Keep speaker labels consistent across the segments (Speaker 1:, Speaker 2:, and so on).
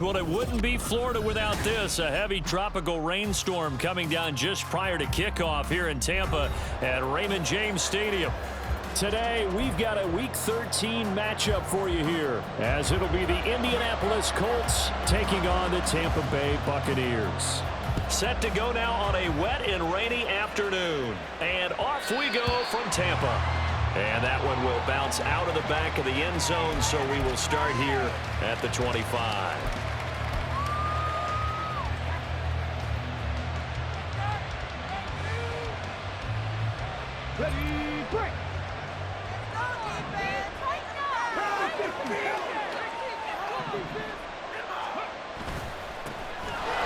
Speaker 1: Well, it wouldn't be Florida without this. A heavy tropical rainstorm coming down just prior to kickoff here in Tampa at Raymond James Stadium. Today, we've got a Week 13 matchup for you here, as it'll be the Indianapolis Colts taking on the Tampa Bay Buccaneers. Set to go now on a wet and rainy afternoon. And off we go from Tampa. And that one will bounce out of the back of the end zone, so we will start here at the 25.
Speaker 2: Ready, break!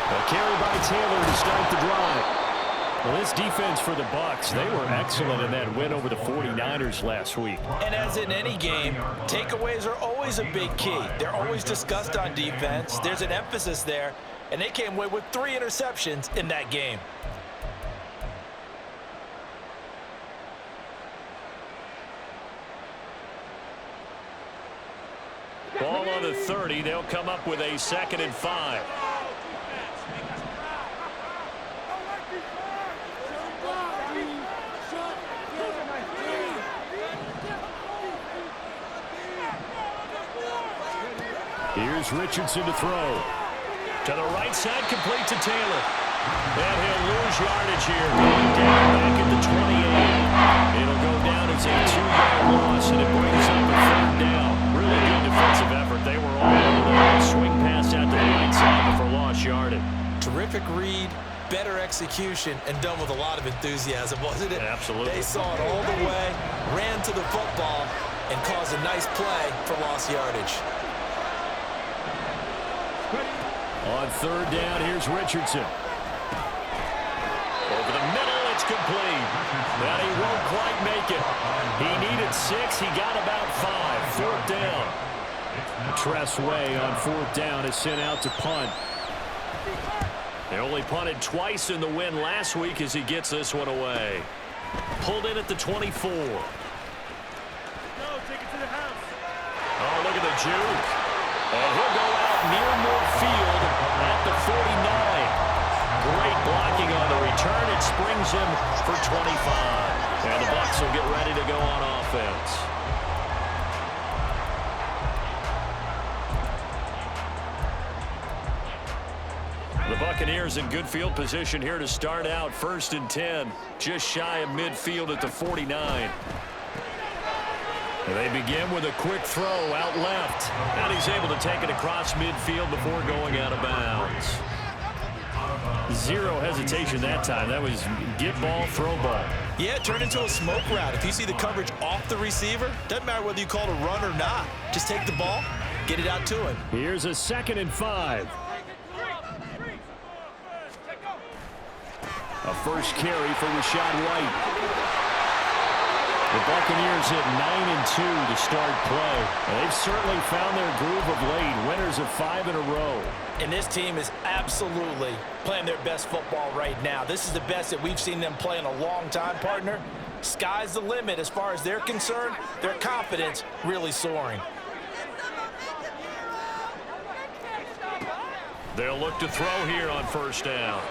Speaker 1: A carry by Taylor to start the drive. Well, this defense for the Bucs, they were excellent in that win over the 49ers last week.
Speaker 3: And as in any game, takeaways are always a big key. They're always discussed on defense. There's an emphasis there, and they came away with 3 interceptions in that game.
Speaker 1: Ball on the 30. They'll come up with a 2nd and 5. Here's Richardson to throw. To the right side, complete to Taylor. And he'll lose yardage here. Going down back at the 28. It'll go down as a 2-yard loss, and it brings up a 3rd down. Really good defensive effort. They were all over that. Swing pass out to the right side for lost yardage.
Speaker 3: Terrific read, better execution, and done with a lot of enthusiasm, wasn't it?
Speaker 1: Absolutely.
Speaker 3: They saw it all the way, ran to the football, and caused a nice play for lost yardage.
Speaker 1: On 3rd down, here's Richardson. Over the middle, it's complete. But he won't quite make it. He needed 6. He got about 5. 4th down. Tress Way on 4th down is sent out to punt. They only punted twice in the win last week as he gets this one away. Pulled in at the 24.
Speaker 2: Go, take it to the house.
Speaker 1: Oh, look at the juke. And he'll go out near midfield at the 49. Great blocking on the return. It springs him for 25. And the Bucs will get ready to go on offense. The Buccaneers in good field position here to start out. 1st and 10. Just shy of midfield at the 49. They begin with a quick throw out left. And he's able to take it across midfield before going out of bounds. Zero hesitation that time. That was get ball, throw ball.
Speaker 3: Yeah, it turned into a smoke route. If you see the coverage off the receiver, doesn't matter whether you call it a run or not. Just take the ball, get it out to him.
Speaker 1: Here's a 2nd and 5. A first carry for Rashad White. The Buccaneers hit 9-2 to start play. And they've certainly found their groove of late. Winners of 5 in a row.
Speaker 3: And this team is absolutely playing their best football right now. This is the best that we've seen them play in a long time, partner. Sky's the limit as far as they're concerned. Their confidence really soaring.
Speaker 1: They'll look to throw here on 1st down.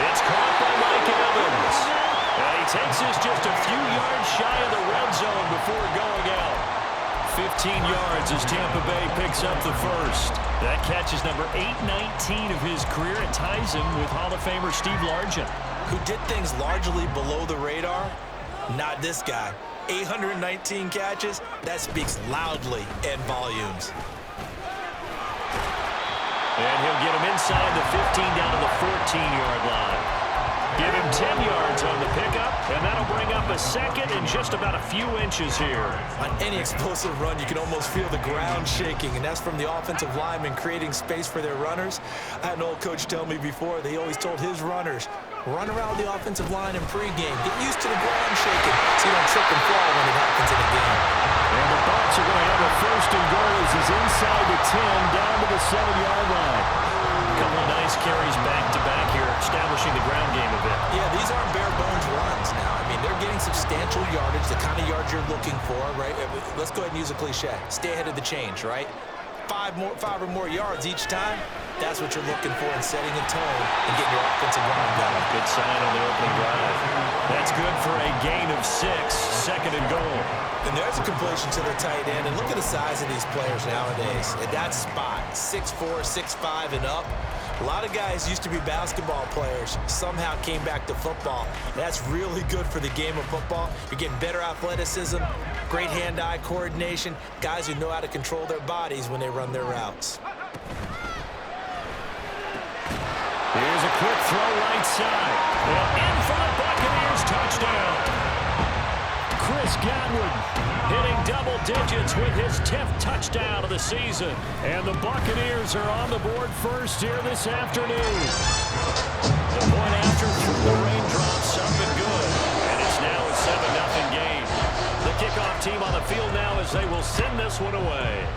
Speaker 1: It's caught by Mike Evans. And he takes this just a few yards shy of the red zone before going out. 15 yards as Tampa Bay picks up the 1st. That catch is number 819 of his career and ties him with Hall of Famer Steve Largent.
Speaker 3: Who did things largely below the radar? Not this guy. 819 catches, that speaks loudly in volumes.
Speaker 1: And he'll get him inside the 15 down to the 14-yard line. Give him 10 yards on the pickup, and that'll bring up a 2nd and just about a few inches here.
Speaker 3: On any explosive run, you can almost feel the ground shaking, and that's from the offensive linemen creating space for their runners. I had an old coach tell me before, they always told his runners, run around the offensive line in pregame. Get used to the ground shaking so you don't trip and fall when it happens in a game.
Speaker 1: And the Bucs are going to have a 1st and goal as he's inside the 10 down to the 7-yard line. A couple of nice carries back-to-back here, establishing the ground game a bit.
Speaker 3: Yeah, these aren't bare-bones runs now. I mean, game. They're getting substantial yardage, the kind of yards you're looking for, right? Let's go ahead and use a cliche. Stay ahead of the change, right? Five or more yards each time. That's what you're looking for in setting a tone and getting your offensive line going.
Speaker 1: Good sign on the opening drive. That's good for a gain of 6, 2nd and goal.
Speaker 3: And there's a completion to the tight end. And look at the size of these players nowadays. At that spot, 6'4", 6'5", and up. A lot of guys used to be basketball players, somehow came back to football. That's really good for the game of football. You're getting better athleticism, great hand-eye coordination, guys who know how to control their bodies when they run their routes.
Speaker 1: Here's a quick throw right side. And in for the Buccaneers touchdown. Chris Godwin hitting double digits with his 10th touchdown of the season. And the Buccaneers are on the board first here this afternoon. The point after through the raindrops up and good. And it's now a 7-0 game. The kickoff team on the field now as they will send this one away.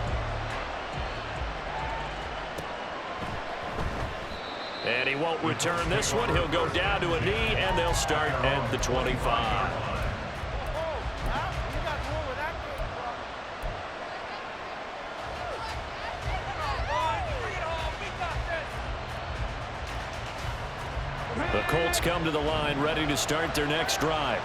Speaker 1: And he won't return this one. He'll go down to a knee, and they'll start at the 25. The Colts come to the line, ready to start their next drive.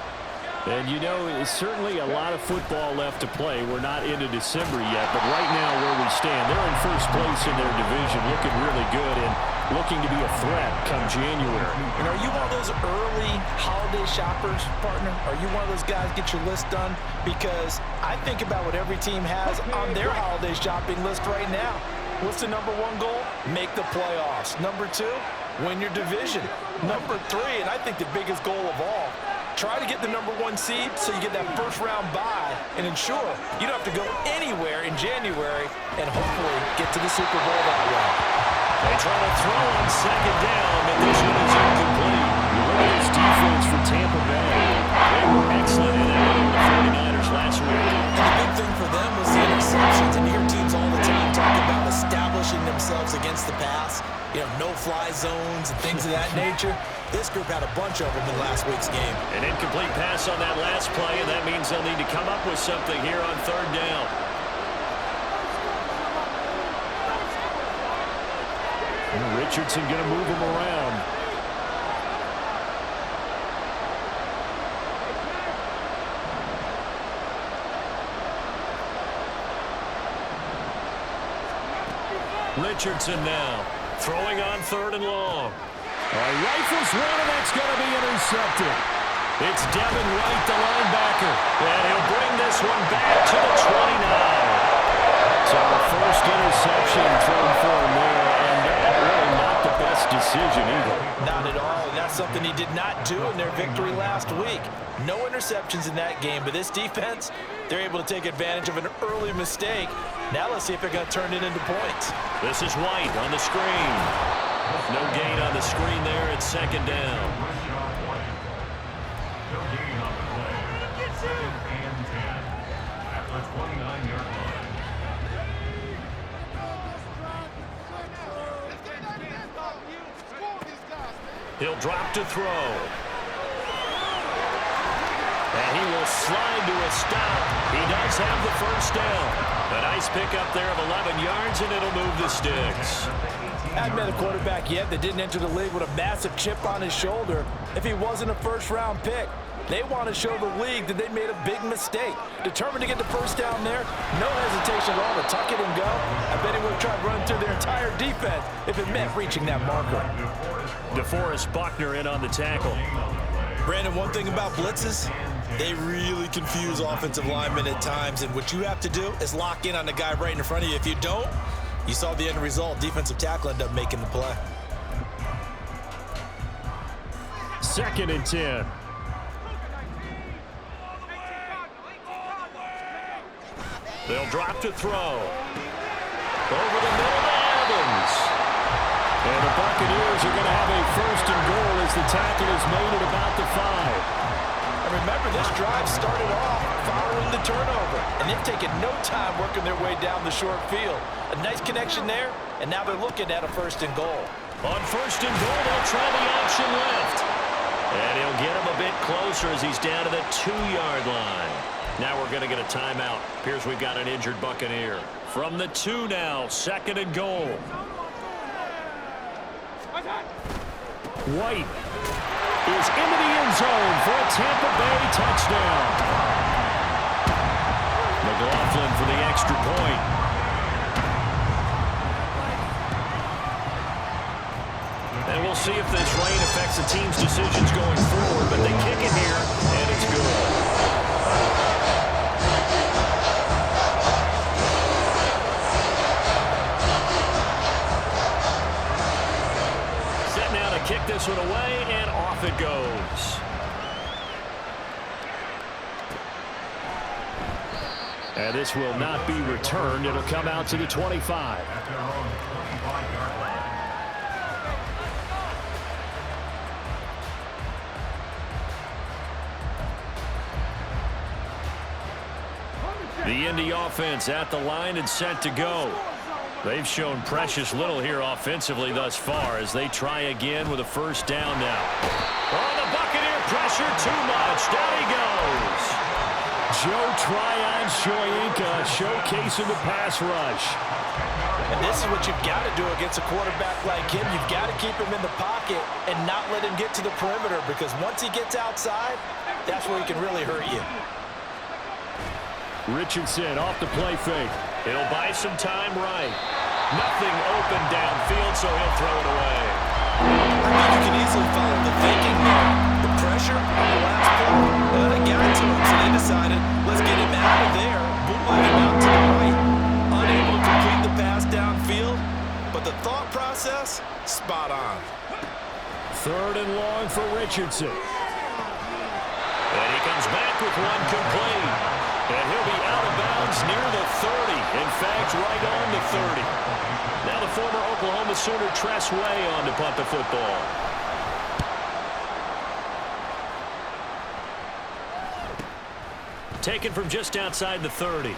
Speaker 1: And, you know, it's certainly a lot of football left to play. We're not into December yet, but right now where we stand, they're in first place in their division, looking really good and looking to be a threat come January.
Speaker 3: And are you one of those early holiday shoppers, partner? Are you one of those guys get your list done? Because I think about what every team has on their holiday shopping list right now. What's the number 1 goal? Make the playoffs. Number 2, win your division. Number 3, and I think the biggest goal of all, try to get the number 1 seed so you get that first-round bye and ensure you don't have to go anywhere in January and hopefully get to the Super Bowl that way.
Speaker 1: They try to throw on 2nd down, but this one is incomplete. Look at this defense for Tampa Bay. They were excellent in it over the 49ers last week.
Speaker 3: And the big thing for them was the interceptions. And you hear teams all the time talk about establishing themselves against the pass. You know, no-fly zones and things of that nature. This group had a bunch of them in last week's game.
Speaker 1: An incomplete pass on that last play, and that means they'll need to come up with something here on 3rd down. And Richardson going to move him around. Richardson now throwing on 3rd and long. Rifles one, and that's going to be intercepted. It's Devin White, the linebacker, and he'll bring this one back to the 29. So the first interception thrown for him there, and really not the best decision either.
Speaker 3: Not at all, and that's something he did not do in their victory last week. No interceptions in that game, but this defense, they're able to take advantage of an early mistake. Now let's see if they're going to turn it into points.
Speaker 1: This is White on the screen. No gain on the screen there. It's 2nd down. He'll drop to throw. And he will slide to a stop. He does have the first down. A nice pickup there of 11 yards, and it'll move the sticks.
Speaker 3: I haven't met a quarterback yet that didn't enter the league with a massive chip on his shoulder if he wasn't a first-round pick. They want to show the league that they made a big mistake. Determined to get the first down there, no hesitation at all to tuck it and go. I bet he would have tried running through their entire defense if it meant reaching that marker.
Speaker 1: DeForest Buckner in on the tackle.
Speaker 3: Brandon, one thing about blitzes, they really confuse offensive linemen at times, and what you have to do is lock in on the guy right in front of you. If you don't, you saw the end result. Defensive tackle ended up making the play.
Speaker 1: 2nd and 10. They'll drop to throw. Over the middle to Evans. And the Buccaneers are going to have a 1st and goal as the tackle is made at about the 5.
Speaker 3: And remember, this drive started off following the turnover, and they've taken no time working their way down the short field. A nice connection there, and now they're looking at a 1st and goal.
Speaker 1: On 1st and goal, they'll try the option left. And he'll get him a bit closer as he's down to the 2-yard line. Now we're going to get a timeout. Appears we've got an injured Buccaneer. From the 2 now, 2nd and goal. White is into the end zone for a Tampa Bay touchdown. McLaughlin for the extra point. And we'll see if this rain affects the team's decisions going forward, but they kick it here, and it's good. Set now to kick this one away, and off it goes. And this will not be returned. It'll come out to the 25. The Indy offense at the line and set to go. They've shown precious little here offensively thus far as they try again with a first down now. Oh, the Buccaneer pressure too much. Down he goes. Joe Tryon-Shoyinka showcasing the pass rush.
Speaker 3: And this is what you've got to do against a quarterback like him. You've got to keep him in the pocket and not let him get to the perimeter, because once he gets outside, that's where he can really hurt you.
Speaker 1: Richardson off the play fake. He'll buy some time right. Nothing open downfield, so he'll throw it away.
Speaker 3: I think you can easily follow the thinking there. The pressure on the last play, they got to him, so they decided, let's get him out of there. Bootleg him out to the right. Unable to complete the pass downfield, but the thought process, spot on.
Speaker 1: 3rd and long for Richardson. And he comes back with one complete. And he'll be out of bounds near the 30. In fact, right on the 30. Now the former Oklahoma Sooner Tress Way on to punt the football. Taken from just outside the 30.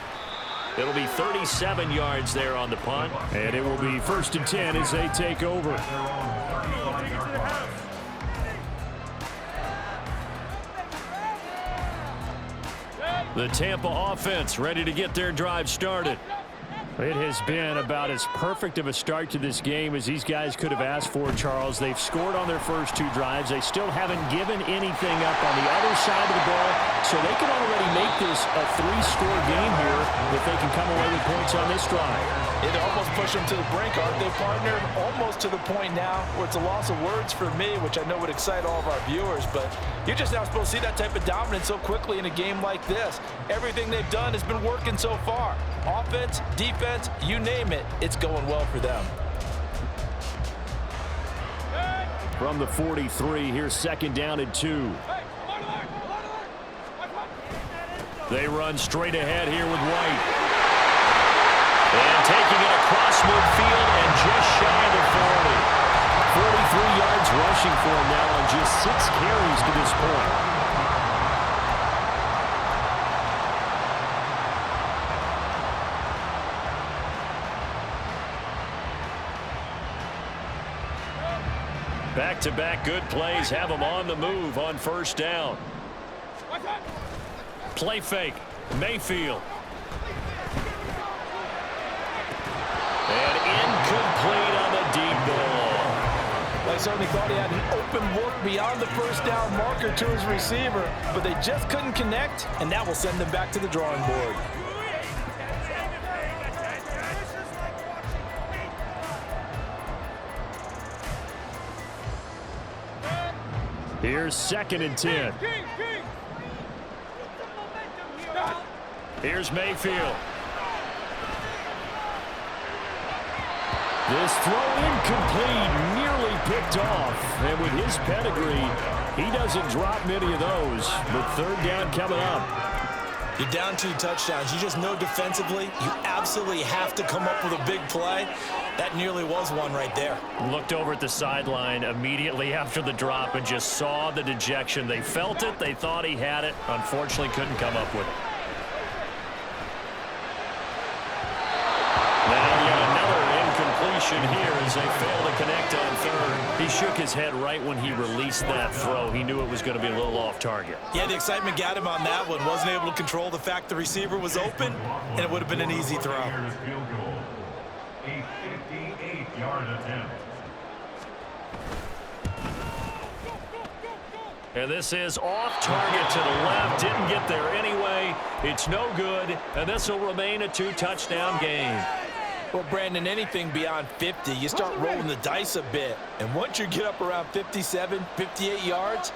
Speaker 1: It'll be 37 yards there on the punt. And it will be 1st and 10 as they take over. The Tampa offense ready to get their drive started. It has been about as perfect of a start to this game as these guys could have asked for, Charles. They've scored on their first 2 drives. They still haven't given anything up on the other side of the ball, so they can already make this a 3-score game here if they can come away with points on this drive.
Speaker 3: It almost pushed them to the brink, aren't they, partner? Almost to the point now where it's a loss of words for me, which I know would excite all of our viewers, but you're just not supposed to see that type of dominance so quickly in a game like this. Everything they've done has been working so far. Offense, defense, you name it, it's going well for them.
Speaker 1: From the 43, here's 2nd down and 2. They run straight ahead here with White. And taking it across midfield and just shy of the 40. 43 yards rushing for him now on just 6 carries to this point. Back-to-back good plays have him on the move on 1st down. Play fake. Mayfield. And incomplete on the deep ball.
Speaker 3: I certainly thought he had an open look beyond the 1st down marker to his receiver, but they just couldn't connect, and that will send them back to the drawing board.
Speaker 1: Here's 2nd and 10. Here's Mayfield. This throw incomplete, nearly picked off. And with his pedigree, he doesn't drop many of those. But 3rd down coming up.
Speaker 3: You're down 2 touchdowns. You just know defensively you absolutely have to come up with a big play. That nearly was one right there.
Speaker 1: Looked over at the sideline immediately after the drop and just saw the dejection. They felt it. They thought he had it. Unfortunately, couldn't come up with it. Now yet another incompletion completion here as they fail to connect on third. He shook his head right when he released that throw. He knew it was going to be a little off target.
Speaker 3: Yeah, the excitement got him on that one. Wasn't able to control the fact the receiver was open, and it would have been an easy throw.
Speaker 2: A 58-yard attempt.
Speaker 1: And this is off target to the left. Didn't get there anyway. It's no good, and this will remain a 2-touchdown game.
Speaker 3: Well, Brandon, anything beyond 50, you start rolling the dice a bit. And once you get up around 57, 58 yards,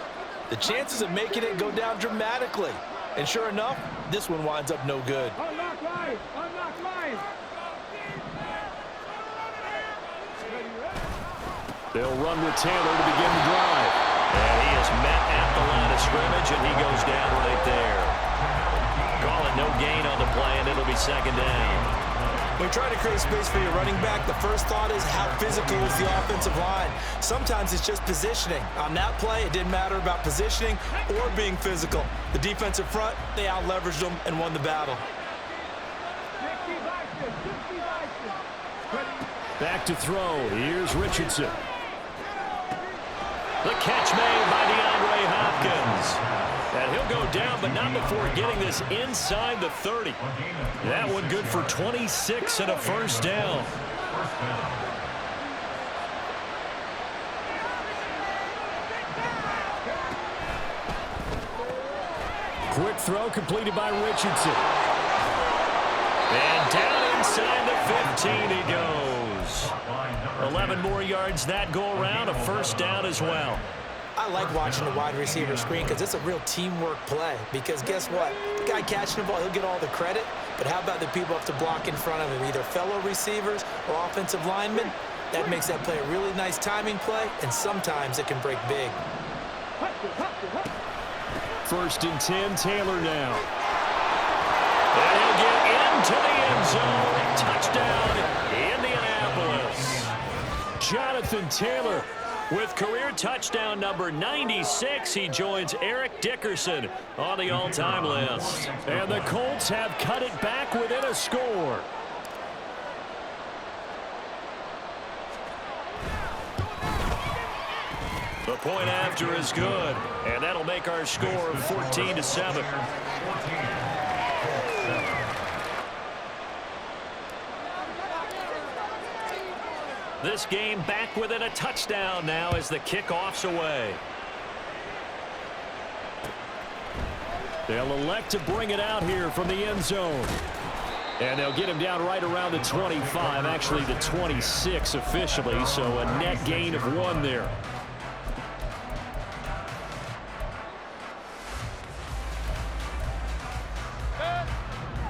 Speaker 3: the chances of making it go down dramatically. And sure enough, this one winds up no good.
Speaker 4: Unlock line! Unlock line!
Speaker 1: They'll run with Taylor to begin the drive. And he is met at the line of scrimmage, and he goes down right there. Call it no gain on the play, and it'll be second down.
Speaker 3: When you try to create space for your running back, the first thought is how physical is the offensive line. Sometimes it's just positioning. On that play, it didn't matter about positioning or being physical. The defensive front, they out-leveraged them and won the battle.
Speaker 1: Back to throw. Here's Richardson. The catch made by DeAndre Hopkins. And he'll go down, but not before getting this inside the 30. That one good for 26 and a first down. Quick throw completed by Richardson. And down inside the 15 he goes. 11 more yards that go around, a first down as well.
Speaker 3: I like watching the wide receiver screen because it's a real teamwork play. Because guess what? The guy catching the ball, he'll get all the credit. But how about the people have to block in front of him, either fellow receivers or offensive linemen? That makes that play a really nice timing play, and sometimes it can break big.
Speaker 1: First and 10, Taylor now. And he'll get into the end zone. Touchdown, Indianapolis. Jonathan Taylor with career touchdown number 96. He joins Eric Dickerson on the all-time list. And the Colts have cut it back within a score. The point after is good, and that'll make our score 14-7. This game back within a touchdown now as the kickoff's away. They'll elect to bring it out here from the end zone. And they'll get him down right around the 25, actually the 26 officially, so a net gain of 1 there.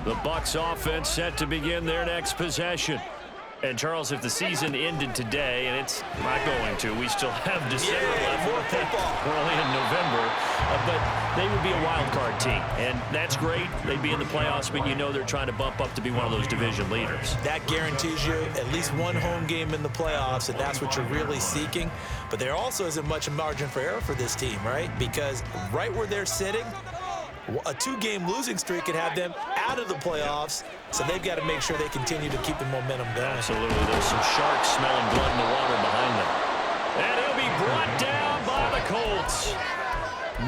Speaker 1: The Bucs offense set to begin their next possession. And, Charles, if the season ended today, and it's not going to, we still have December left.
Speaker 3: More football.
Speaker 1: We're only in November. But they would be a wild card team. And that's great. They'd be in the playoffs, but you know they're trying to bump up to be one of those division leaders.
Speaker 3: That guarantees you at least one home game in the playoffs, and that's what you're really seeking. But there also isn't much margin for error for this team, right? Because right where they're sitting, a 2-game losing streak could have them out of the playoffs, so they've got to make sure they continue to keep the momentum going.
Speaker 1: Absolutely. There's some sharks smelling blood in the water behind them. And he'll be brought down by the Colts.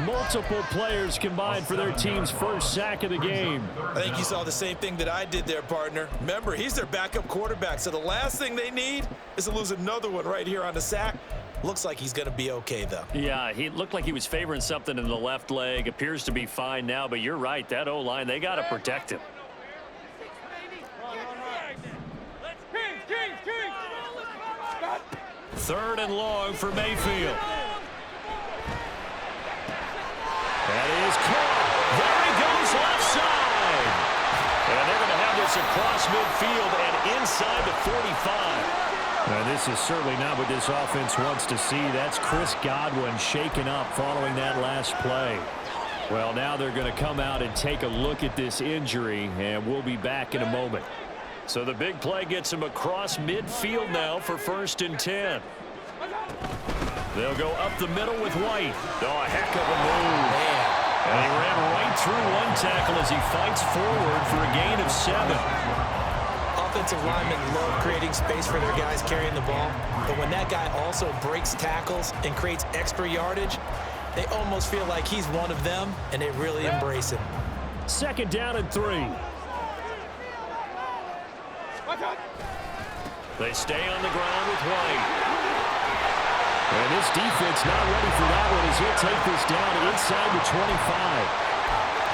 Speaker 1: Multiple players combined for their team's first sack of the game.
Speaker 3: I think you saw the same thing that I did there, partner. Remember, he's their backup quarterback, so the last thing they need is to lose another one right here on the sack. Looks like he's going to be okay, though.
Speaker 1: Yeah, he looked like he was favoring something in the left leg. Appears to be fine now, but you're right. That O-line, they got to protect him. Third and long for Mayfield. That is caught. There he goes left side. And they're going to have this across midfield and inside the 45. Now, this is certainly not what this offense wants to see. That's Chris Godwin shaken up following that last play. Well, now they're going to come out and take a look at this injury, and we'll be back in a moment. So the big play gets him across midfield now for first and 10. They'll go up the middle with White. Oh, a heck of a move. And he ran right through one tackle as he fights forward for a gain of 7.
Speaker 3: offensive linemen love creating space for their guys carrying the ball, but when that guy also breaks tackles and creates extra yardage, they almost feel like he's one of them, and they really embrace him.
Speaker 1: 2nd down and 3. They stay on the ground with White. And this defense not ready for that one as he'll take this down inside the 25.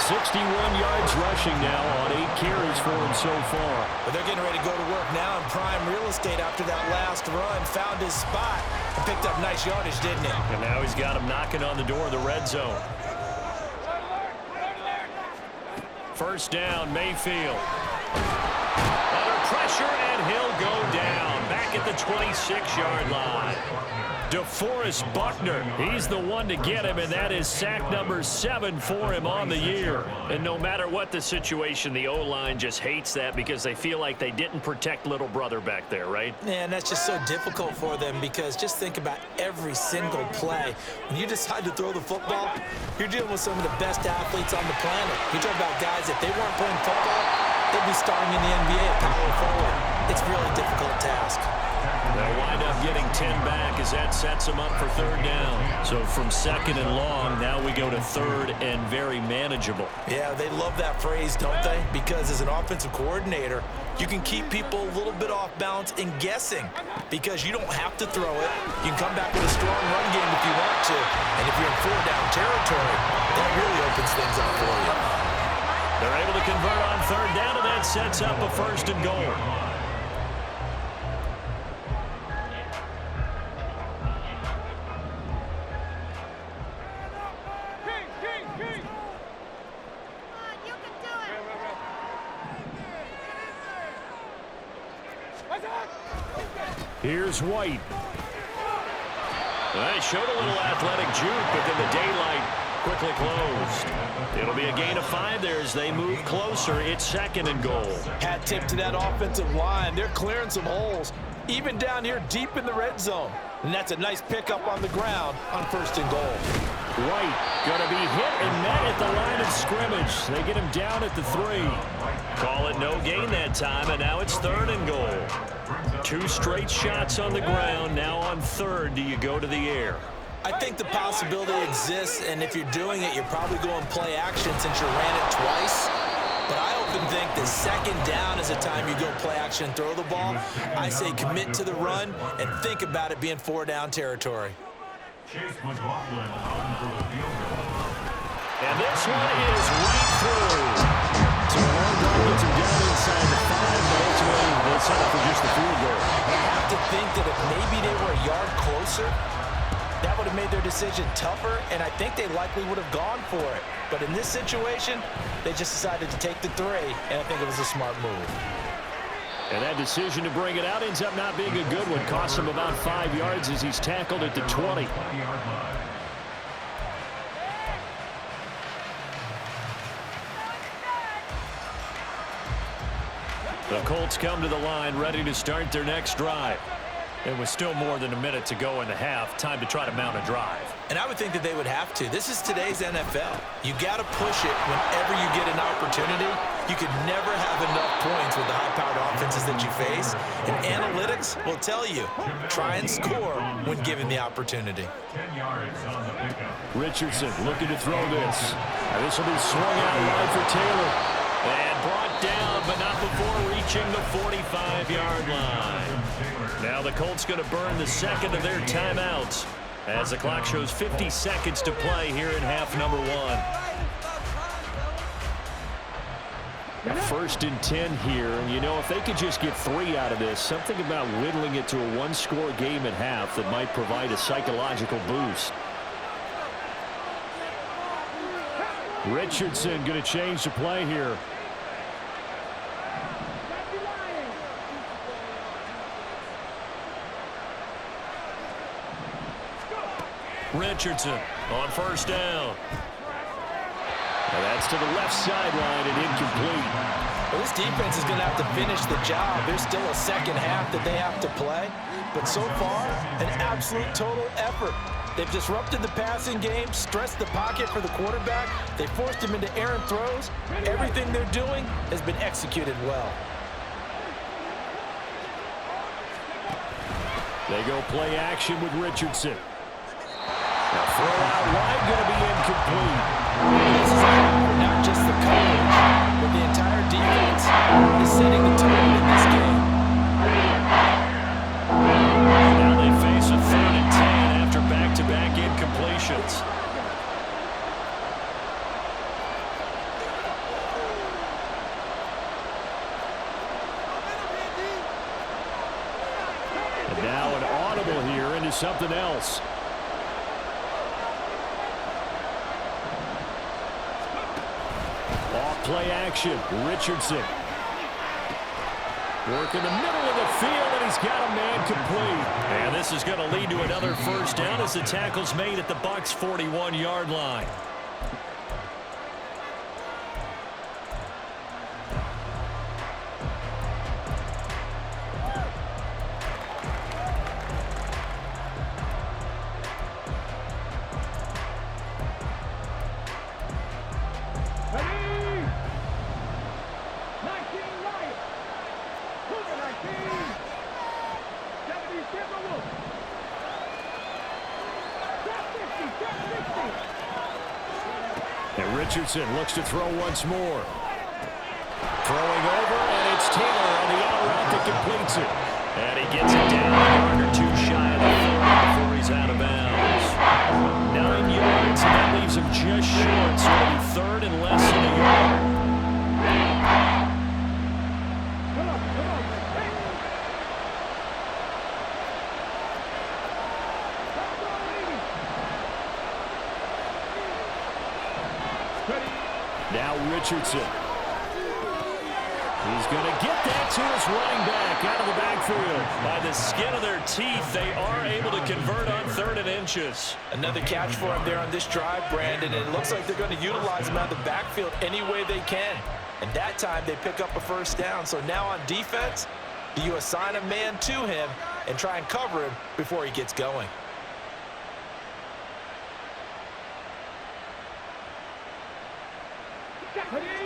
Speaker 1: 61 yards rushing now on 8 carries for him so far.
Speaker 3: But they're getting ready to go to work now in prime real estate after that last run. Found his spot and picked up nice yardage, didn't he?
Speaker 1: And now he's got him knocking on the door of the red zone. 1st down, Mayfield. Under pressure, and he'll go down. Back at the 26-yard line. DeForest Buckner, he's the one to get him, and that is sack number 7 for him on the year. And no matter what the situation, the O-line just hates that because they feel like they didn't protect little brother back there, right?
Speaker 3: Yeah, and that's just so difficult for them because just think about every single play. When you decide to throw the football, you're dealing with some of the best athletes on the planet. You talk about guys, if they weren't playing football, they'd be starting in the NBA at power forward. It's a really difficult task.
Speaker 1: They'll wind up getting 10 back as that sets them up for 3rd down. So from 2nd and long, now we go to 3rd and very manageable.
Speaker 3: Yeah, they love that phrase, don't they? Because as an offensive coordinator, you can keep people a little bit off balance and guessing because you don't have to throw it. You can come back with a strong run game if you want to. And if you're in 4-down territory, that really opens things up for you.
Speaker 1: They're able to convert on 3rd down, and that sets up a 1st and goal. Here's White. They showed a little athletic juke, but then the daylight quickly closed. It'll be a gain of 5 there as they move closer. It's 2nd and goal.
Speaker 3: Hat tip to that offensive line. They're clearing some holes, even down here deep in the red zone. And that's a nice pickup on the ground on 1st and goal.
Speaker 1: White going to be hit and met at the line of scrimmage. They get him down at the 3. Call it no gain that time, and now it's 3rd and goal. 2 straight shots on the ground. Now on 3rd, do you go to the air?
Speaker 3: I think the possibility exists, and if you're doing it, you're probably going play action since you ran it twice. But I often think the 2nd down is the time you go play action and throw the ball. I say commit to the run and think about it being 4-down territory.
Speaker 1: And this one is right through. So a long ball gets him down inside the 5, but ultimately they settle for just the field goal.
Speaker 3: I have to think that if maybe they were a yard closer, that would have made their decision tougher, and I think they likely would have gone for it. But in this situation, they just decided to take the 3, and I think it was a smart move.
Speaker 1: And that decision to bring it out ends up not being a good one. Costs him about 5 yards as he's tackled at the 20. The Colts come to the line ready to start their next drive. It was still more than a minute to go in the half. Time to try to mount a drive.
Speaker 3: And I would think that they would have to. This is today's NFL. You got to push it whenever you get an opportunity. You could never have enough points with the high-powered offenses that you face. And analytics will tell you, try and score when given the opportunity.
Speaker 2: 10 yards on the pickup.
Speaker 1: Richardson looking to throw this. This will be swung out wide for Taylor. And brought down, but not before reaching the 45-yard line. Now the Colts going to burn the 2nd of their timeouts as the clock shows 50 seconds to play here in half number 1. 1st and 10 here, and you know, if they could just get 3 out of this, something about whittling it to a 1-score game at half that might provide a psychological boost. Richardson going to change the play here. Richardson on 1st down. And that's to the left sideline and incomplete.
Speaker 3: Well, this defense is going to have to finish the job. There's still a 2nd half that they have to play. But so far, an absolute total effort. They've disrupted the passing game, stressed the pocket for the quarterback. They forced him into errant throws. Everything they're doing has been executed well.
Speaker 1: They go play action with Richardson. Now throw out wide, going to be incomplete.
Speaker 3: This is not just the coverage, but the entire defense is setting the tone in this game.
Speaker 1: Now they face a 3rd and 10 after back-to-back incompletions. And now an audible here into something else. Play action. Richardson. Work in the middle of the field, and he's got a man complete. And this is going to lead to another first down as the tackle's made at the Bucs' 41-yard line. And Richardson looks to throw once more. Throwing over, and it's Taylor on the out route that completes it. And he gets it down a yard or two shy of the 40 before he's out of bounds. 9 yards, and that leaves him just short, so it'll be 3rd and less than a yard. Now Richardson. He's going to get that to his running back out of the backfield. By the skin of their teeth, they are able to convert on 3rd and inches.
Speaker 3: Another catch for him there on this drive, Brandon, and it looks like they're going to utilize him out of the backfield any way they can. And that time they pick up a first down. So now on defense, do you assign a man to him and try and cover him before he gets going?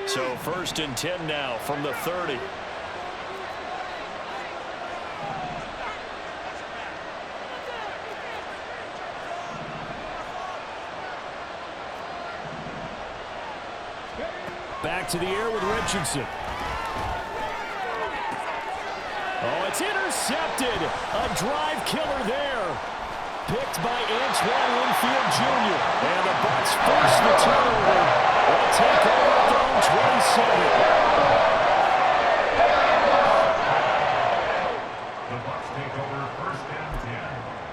Speaker 1: So 1st and 10 now from the 30. Back to the air with Richardson. Oh, it's intercepted. A drive killer there. Picked by Antoine Winfield Jr. And the Bucs force the turnover. They'll take over at their own 27.
Speaker 2: The Bucs take over 1st and 10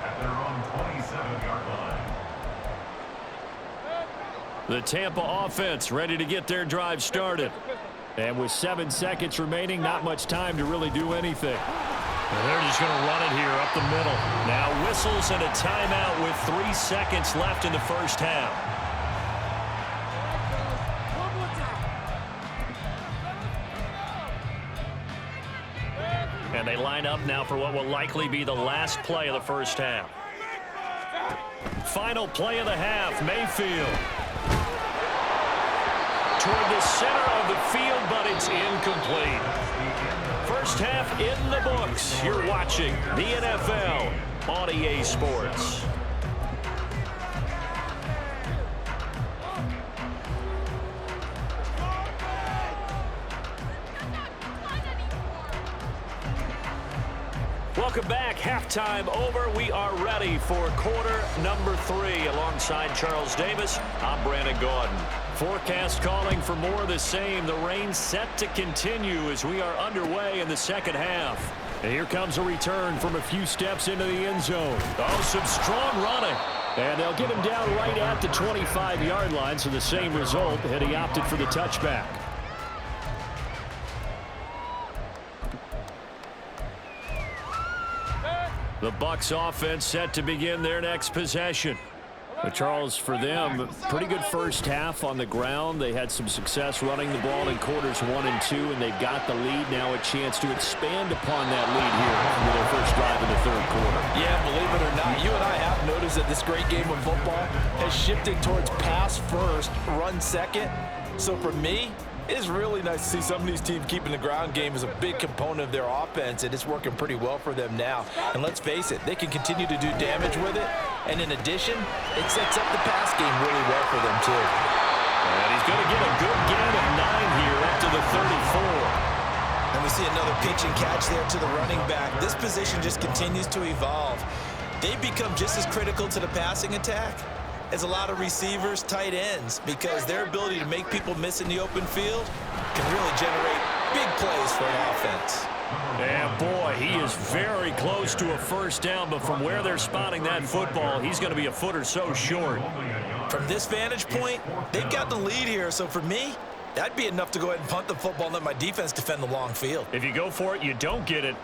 Speaker 2: at their own 27-yard line.
Speaker 1: The Tampa offense ready to get their drive started. And with 7 seconds remaining, not much time to really do anything. And they're just going to run it here up the middle. Now whistles and a timeout with 3 seconds left in the first half. And they line up now for what will likely be the last play of the first half. Final play of the half, Mayfield. Toward the center of the field, but it's incomplete. First half in the books. You're watching the NFL on EA Sports. Welcome back. Halftime over. We are ready for quarter number 3. Alongside Charles Davis, I'm Brandon Gaudin. Forecast calling for more of the same. The rain set to continue as we are underway in the second half. And here comes a return from a few steps into the end zone. Oh, some strong running. And they'll get him down right at the 25-yard line, so the same result had he opted for the touchback. The Bucs offense set to begin their next possession. But Charles, for them, pretty good first half on the ground. They had some success running the ball in quarters 1 and 2, and they've got the lead now, a chance to expand upon that lead here with their first drive in the third quarter.
Speaker 3: Yeah, believe it or not, you and I have noticed that this great game of football has shifted towards pass first, run second. So for me, It's really nice to see some of these teams keeping the ground game as a big component of their offense, and it's working pretty well for them now. And let's face it, they can continue to do damage with it. And in addition, it sets up the pass game really well for them, too.
Speaker 1: And he's going to get a good gain of 9 here up to the 34.
Speaker 3: And we see another pitch and catch there to the running back. This position just continues to evolve. They've become just as critical to the passing attack as a lot of receivers, tight ends, because their ability to make people miss in the open field can really generate big plays for an offense.
Speaker 1: And boy, he is very close to a first down, but from where they're spotting that football, he's going to be a foot or so short.
Speaker 3: From this vantage point, they've got the lead here, so for me, that'd be enough to go ahead and punt the football and let my defense defend the long field.
Speaker 1: If you go for it, you don't get it.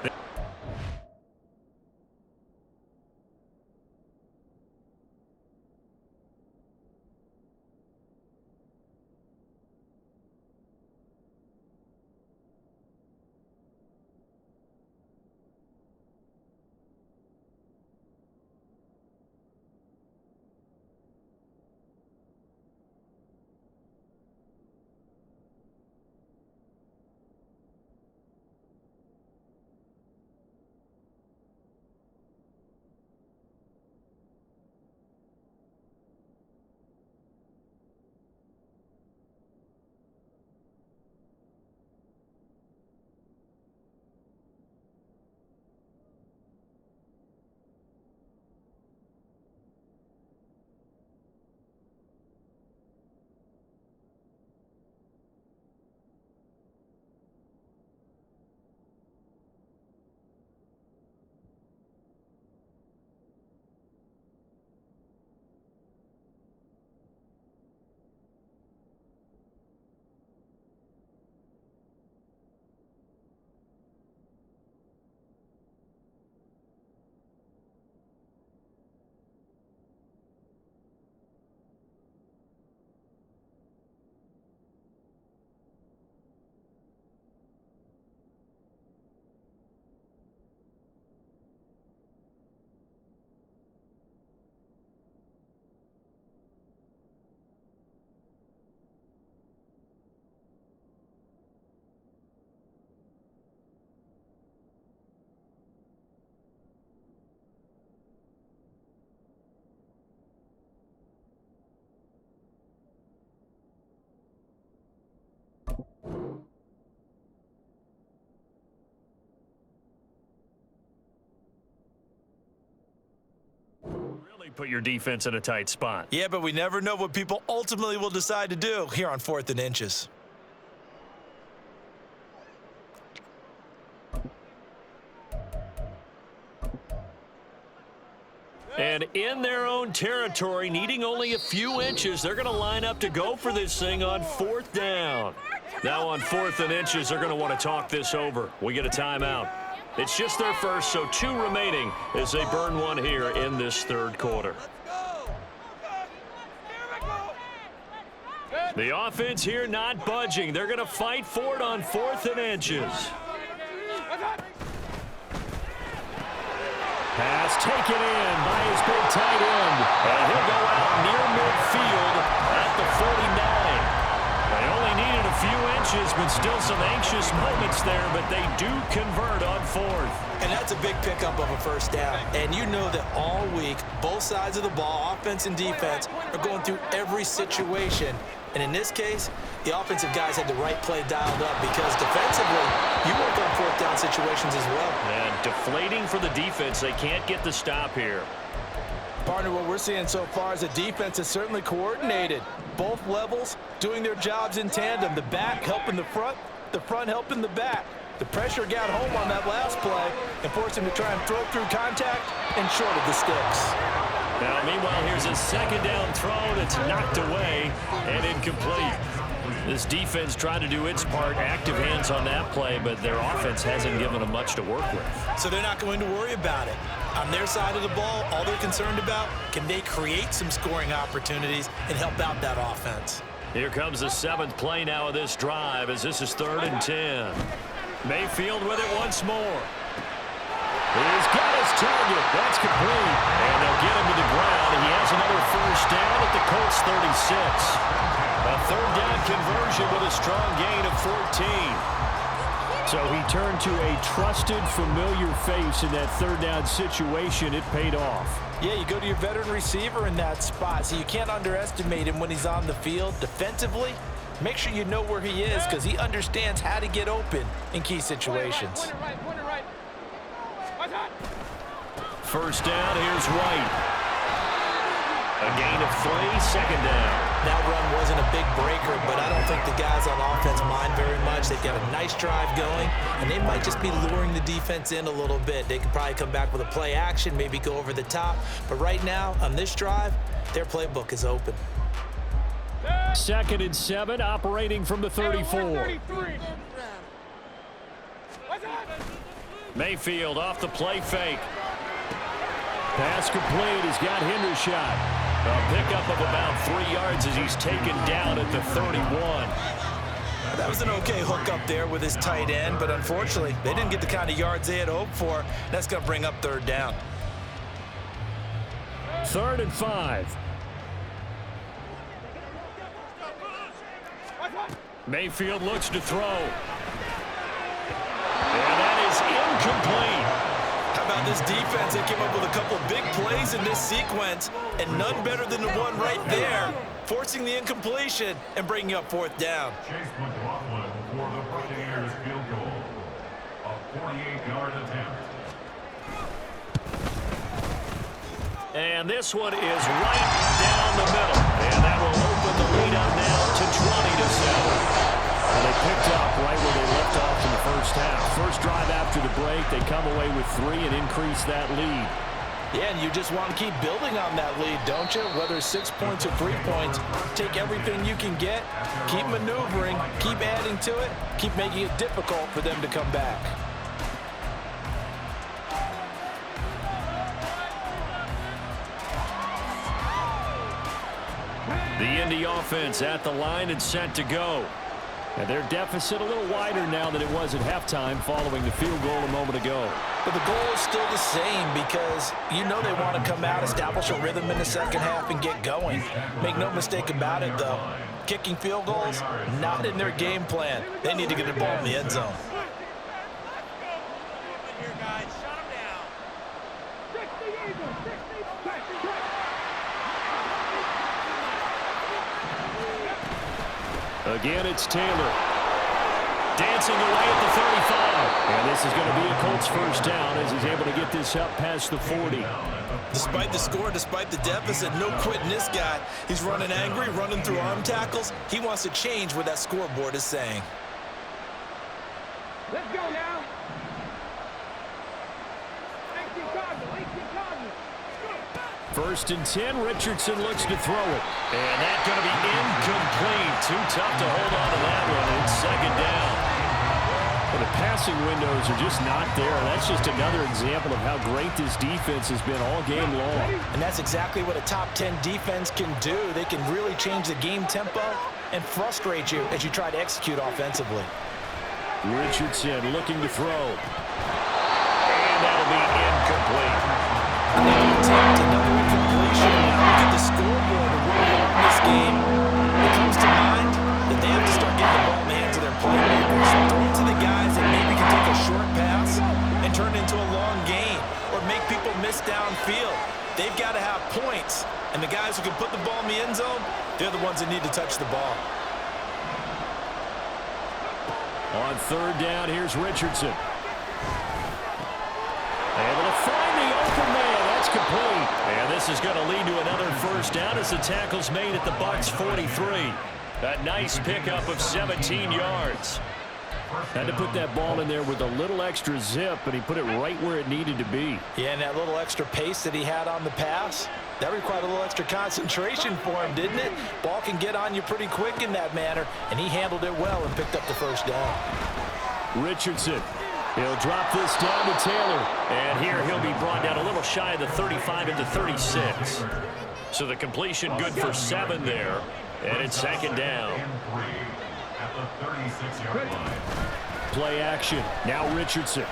Speaker 1: Put your defense in a tight spot.
Speaker 3: Yeah, but we never know what people ultimately will decide to do here on 4th and inches.
Speaker 1: And in their own territory, needing only a few inches, they're going to line up to go for this thing on 4th down. Now on 4th and inches, they're going to want to talk this over. We get a timeout. It's just their first, so 2 remaining as they burn one here in this 3rd quarter. The offense here not budging. They're going to fight for it on 4th and inches. Pass taken in by his big tight end. And he'll go out near midfield at the 49. They only needed a few inches, but still some anxious moments there, but they do convert on 4th.
Speaker 3: And that's a big pickup of a first down. And you know that all week, both sides of the ball, offense and defense, are going through every situation. And in this case, the offensive guys had the right play dialed up because defensively, you work on 4th down situations as well.
Speaker 1: And deflating for the defense. They can't get the stop here.
Speaker 3: Partner, what we're seeing so far is the defense is certainly coordinated. Both levels doing their jobs in tandem. The back helping the front helping the back. The pressure got home on that last play and forced him to try and throw through contact and short of the sticks.
Speaker 1: Now, meanwhile, here's a 2nd down throw that's knocked away and incomplete. This defense tried to do its part, active hands on that play, but their offense hasn't given them much to work with.
Speaker 3: So they're not going to worry about it. On their side of the ball, all they're concerned about, can they create some scoring opportunities and help out that offense?
Speaker 1: Here comes the 7th play now of this drive as this is 3rd and 10. Mayfield with it once more. He's got his target. That's complete. And they'll get him to the ground. He has another first down at the Colts 36. A third down conversion with a strong gain of 14. So he turned to a trusted, familiar face in that third down situation. It paid off.
Speaker 3: Yeah, you go to your veteran receiver in that spot, so you can't underestimate him when he's on the field. Defensively, make sure you know where he is because he understands how to get open in key situations.
Speaker 1: First down, here's White. A gain of 3, second down.
Speaker 3: That run wasn't a big breaker, but I don't think the guys on offense mind very much. They've got a nice drive going, and they might just be luring the defense in a little bit. They could probably come back with a play action, maybe go over the top. But right now, on this drive, their playbook is open.
Speaker 1: 2nd and 7, operating from the 34. Mayfield off the play fake. Pass complete. He's got Hendershot. A pickup of about 3 yards as he's taken down at the 31.
Speaker 3: That was an okay hook up there with his tight end, but unfortunately, they didn't get the kind of yards they had hoped for. That's going to bring up third down.
Speaker 1: 3rd and 5. Mayfield looks to throw. And that is incomplete.
Speaker 3: How about this defense? They came up with a couple of big plays in this sequence, and none better than the one right there, forcing the incompletion and bringing up 4th down.
Speaker 2: Chase McLaughlin for the Buccaneers field goal. A 48-yard attempt.
Speaker 1: And this one is right down the middle. And that will open the lead up now to 20-7. Well, they picked up right where they left off in the first half. First drive after the break, they come away with 3 and increase that lead.
Speaker 3: Yeah, and you just want to keep building on that lead, don't you? Whether it's 6 points or 3 points, take everything you can get, keep maneuvering, keep adding to it, keep making it difficult for them to come back.
Speaker 1: The Indy offense at the line and set to go. And their deficit a little wider now than it was at halftime following the field goal a moment ago.
Speaker 3: But the goal is still the same because you know they want to come out, establish a rhythm in the second half, and get going. Make no mistake about it, though. Kicking field goals, not in their game plan. They need to get the ball in the end zone.
Speaker 1: Again, it's Taylor. Dancing away at the 35. And this is going to be a Colts first down as he's able to get this up past the 40.
Speaker 3: Despite the score, despite the deficit, no quitting this guy. He's running angry, running through arm tackles. He wants to change what that scoreboard is saying.
Speaker 4: Let's go now.
Speaker 1: 1st and 10, Richardson looks to throw it. And that's going to be incomplete. Too tough to hold on to that one. It's 2nd down. Well, the passing windows are just not there. That's just another example of how great this defense has been all game long.
Speaker 3: And that's exactly what a top 10 defense can do. They can really change the game tempo and frustrate you as you try to execute offensively.
Speaker 1: Richardson looking to throw. And that'll be incomplete.
Speaker 3: And they attempt another incompletion. Look at the scoreboard of where we are in this game. It comes to mind that they have to start getting the ball in the hands of their playmakers. Throw it to the guys that maybe can take a short pass and turn it into a long gain or make people miss downfield. They've got to have points. And the guys who can put the ball in the end zone, they're the ones that need to touch the ball.
Speaker 1: On 3rd down, here's Richardson. Able to find the open man. That's complete. And this is going to lead to another first down as the tackle's made at the Bucs 43. A nice pickup of 17 yards. Had to put that ball in there with a little extra zip, and he put it right where it needed to be.
Speaker 3: Yeah, and that little extra pace that he had on the pass, that required a little extra concentration for him, didn't it? Ball can get on you pretty quick in that manner, and he handled it well and picked up the first down.
Speaker 1: Richardson. He'll drop this down to Taylor. And here he'll be brought down a little shy of the 35 into 36. So the completion good for 7 there. And it's 2nd down.
Speaker 2: At the 36-yard line.
Speaker 1: Play action. Now Richardson.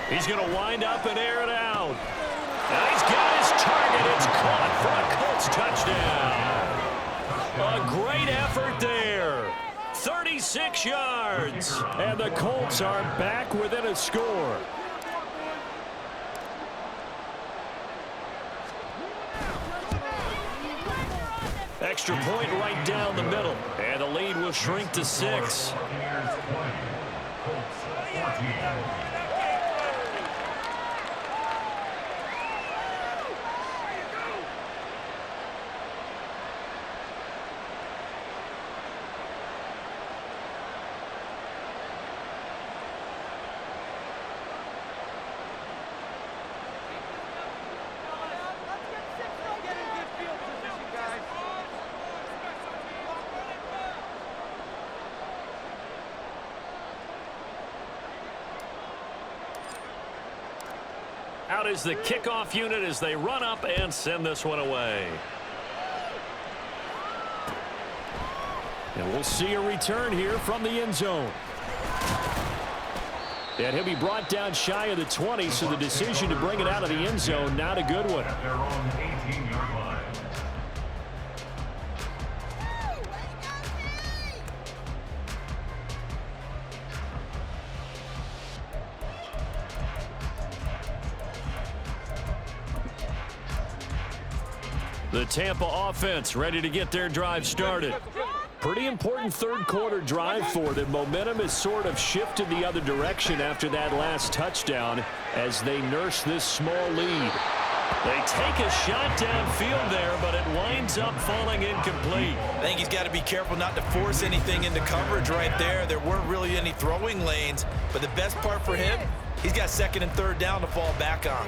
Speaker 1: He's going to wind up and air it out. And he's got his target. It's caught for a Colts touchdown. A great effort there. 36 yards. And the Colts are back within a score. Extra point right down the middle. And the lead will shrink to 6. Out is the kickoff unit as they run up and send this one away. And we'll see a return here from the end zone. And he'll be brought down shy of the 20, so the decision to bring it out of the end zone, not a good one.
Speaker 2: At their own 18-yard line.
Speaker 1: The Tampa offense ready to get their drive started. Pretty important third quarter drive for them. Momentum has sort of shifted the other direction after that last touchdown as they nurse this small lead. They take a shot downfield there, but it winds up falling incomplete.
Speaker 3: I think he's got to be careful not to force anything into coverage right there. There weren't really any throwing lanes, but the best part for him, he's got second and third down to fall back on.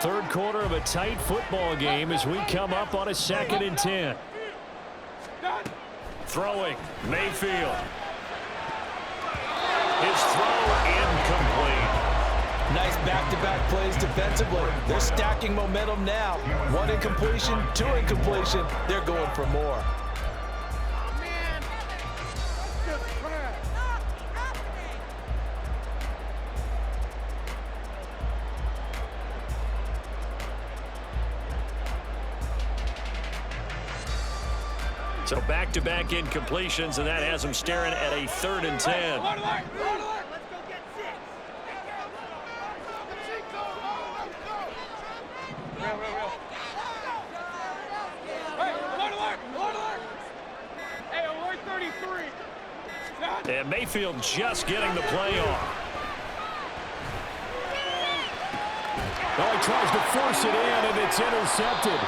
Speaker 1: Third quarter of a tight football game as we come up on a 2nd and 10. Throwing, Mayfield. His throw incomplete.
Speaker 3: Nice back-to-back plays defensively. They're stacking momentum now. 1 incompletion, 2 incompletion. They're going for more.
Speaker 1: So back-to-back incompletions, and that has him staring at a 3rd and 10. And Mayfield just getting the play off. Oh, he tries to force it in, and it's intercepted.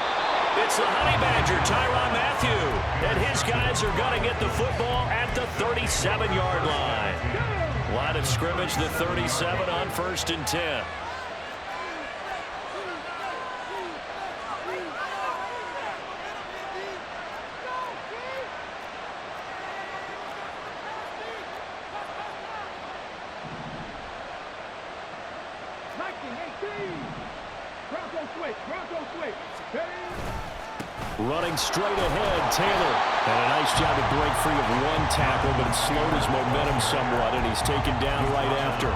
Speaker 1: It's the Honey Badger, Tyrann Mathieu. And his guys are going to get the football at the 37-yard line. Line of scrimmage, the 37 on 1st and 10. Running straight ahead, Taylor. And a nice job to break free of 1 tackle, but it slowed his momentum somewhat, and he's taken down right after.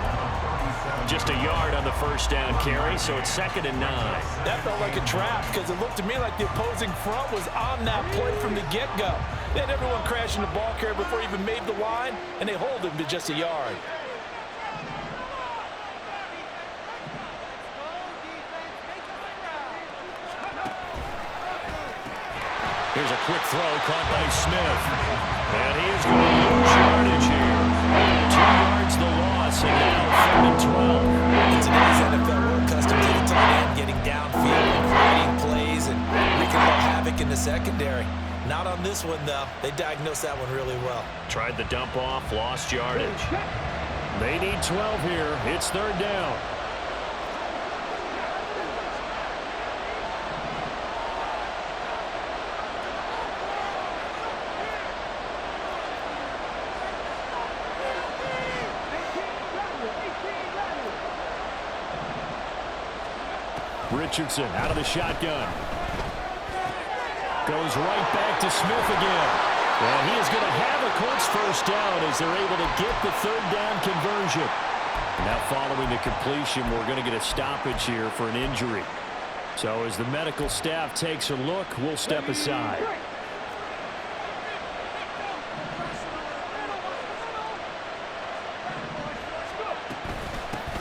Speaker 1: Just a yard on the 1st down carry, so it's 2nd and 9.
Speaker 3: That felt like a trap because it looked to me like the opposing front was on that play from the get-go. They had everyone crashing the ball carrier before he even made the line, and they hold him to just a yard.
Speaker 1: Here's a quick throw caught by Smith. And he is going to lose yardage here. 2 yards the loss, and now 3rd and 12.
Speaker 3: In today's NFL, we're accustomed to the tight end getting downfield and creating plays and wreaking more havoc in the secondary. Not on this one, though. They diagnosed that one really well.
Speaker 1: Tried the dump off, lost yardage. They need 12 here. It's 3rd down. Richardson out of the shotgun. Goes right back to Smith again. And he is going to have a Colts 1st down as they're able to get the 3rd down conversion. Now following the completion, we're going to get a stoppage here for an injury. So as the medical staff takes a look, we'll step aside.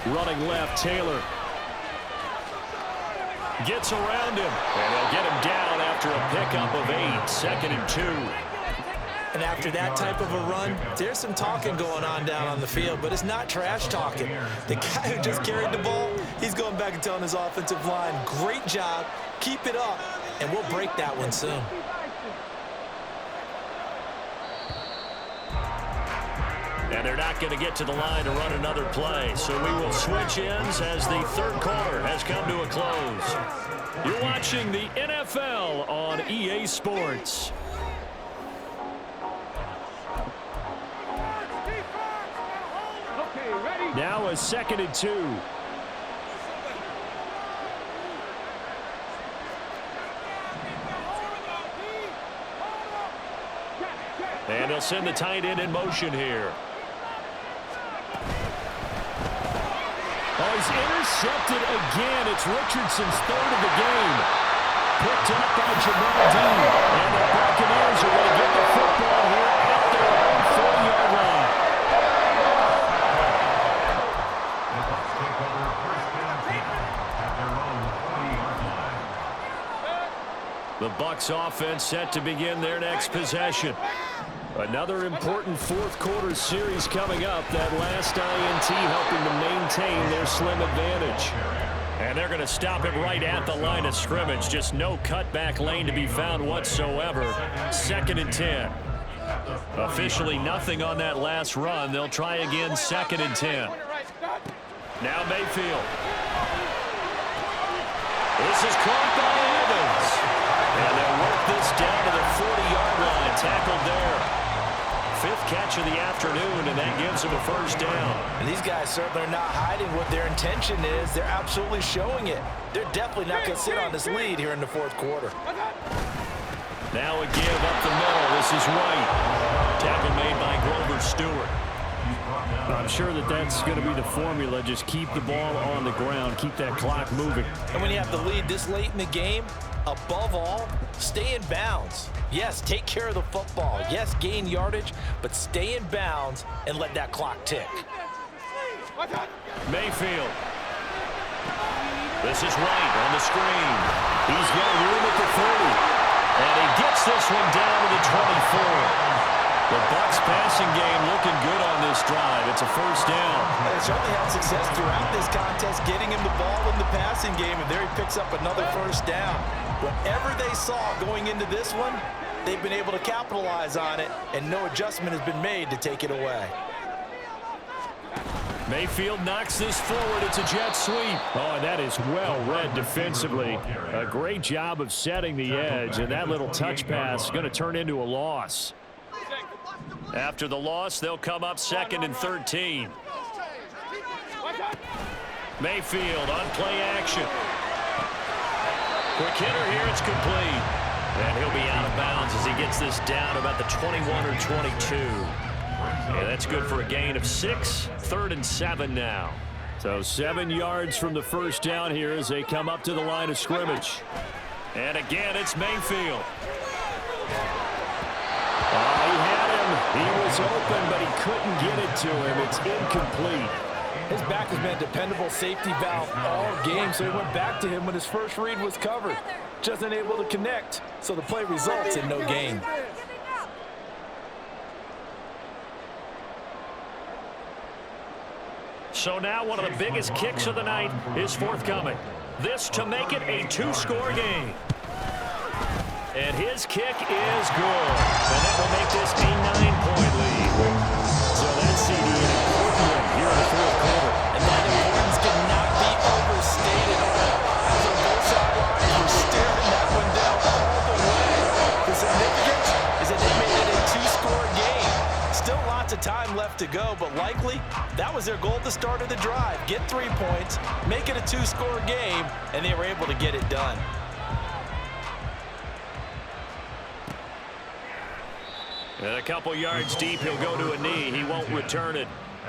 Speaker 1: Running left, Taylor. Gets around him, and they'll get him down after a pickup of 8, 2nd and 2.
Speaker 3: And after that type of a run, there's some talking going on down on the field, but it's not trash talking. The guy who just carried the ball, he's going back and telling his offensive line, great job, keep it up, and we'll break that one soon.
Speaker 1: And they're not going to get to the line to run another play. So we will switch ends as the third quarter has come to a close. You're watching the NFL on EA Sports. Now a 2nd and 2. And they'll send the tight end in motion here. Oh, he's intercepted again. It's Richardson's 3rd of the game. Picked up by Jamal Dean. And the Buccaneers are going to get the football here at their own 40-yard line. The Bucs offense set to begin their next possession. Another important fourth quarter series coming up. That last INT helping to maintain their slim advantage. And they're going to stop it right at the line of scrimmage. Just no cutback lane to be found whatsoever. 2nd and 10. Officially nothing on that last run. They'll try again 2nd and 10. Now Mayfield. This is caught by Evans. And they'll work this down to the 40-yard line. Tackled there. 5th catch of the afternoon, and that gives them a first down.
Speaker 3: And these guys certainly are not hiding what their intention is. They're absolutely showing it. They're definitely not going to sit on this lead here in the fourth quarter.
Speaker 1: Now a give up the middle. This is White. Tackle made by Grover Stewart. I'm sure that that's going to be the formula. Just keep the ball on the ground. Keep that clock moving.
Speaker 3: And when you have the lead this late in the game, above all, stay in bounds. Yes, take care of the football. Yes, gain yardage, but stay in bounds and let that clock tick.
Speaker 1: Mayfield. This is White on the screen. He's got room at the 30. And he gets this one down to the 24. The Bucs passing game looking good on this drive. It's a first down.
Speaker 3: They certainly had success throughout this contest, getting him the ball in the passing game, and there he picks up another first down. Whatever they saw going into this one, they've been able to capitalize on it, and no adjustment has been made to take it away.
Speaker 1: Mayfield knocks this forward. It's a jet sweep. Oh, and that is well read defensively. A great job of setting the edge, and that little touch pass is going to turn into a loss. After the loss, they'll come up 2nd and 13. Mayfield on play action. Quick hitter here, it's complete. And he'll be out of bounds as he gets this down about the 21 or 22. Yeah, that's good for a gain of 6. 3rd and 7 now. So 7 yards from the first down here as they come up to the line of scrimmage. And again, it's Mayfield. He had him. He was open, but he couldn't get it to him. It's incomplete.
Speaker 3: His back has been a dependable safety valve all game, so he went back to him when his first read was covered. Just unable to connect, so the play results in no gain.
Speaker 1: So now one of the biggest kicks of the night is forthcoming. This to make it a 2-score game. And his kick is good. And that will make this a 9-point lead. So that's CD an important one here in the fourth quarter.
Speaker 3: And that importance cannot be overstated. As a both sidelines, you're staring that one down all the way. The significance is that they made it a 2-score game. Still lots of time left to go, but likely that was their goal at the start of the drive. Get 3 points, make it a 2-score game, and they were able to get it done.
Speaker 1: And a couple yards deep, he'll go to a knee. He won't return it.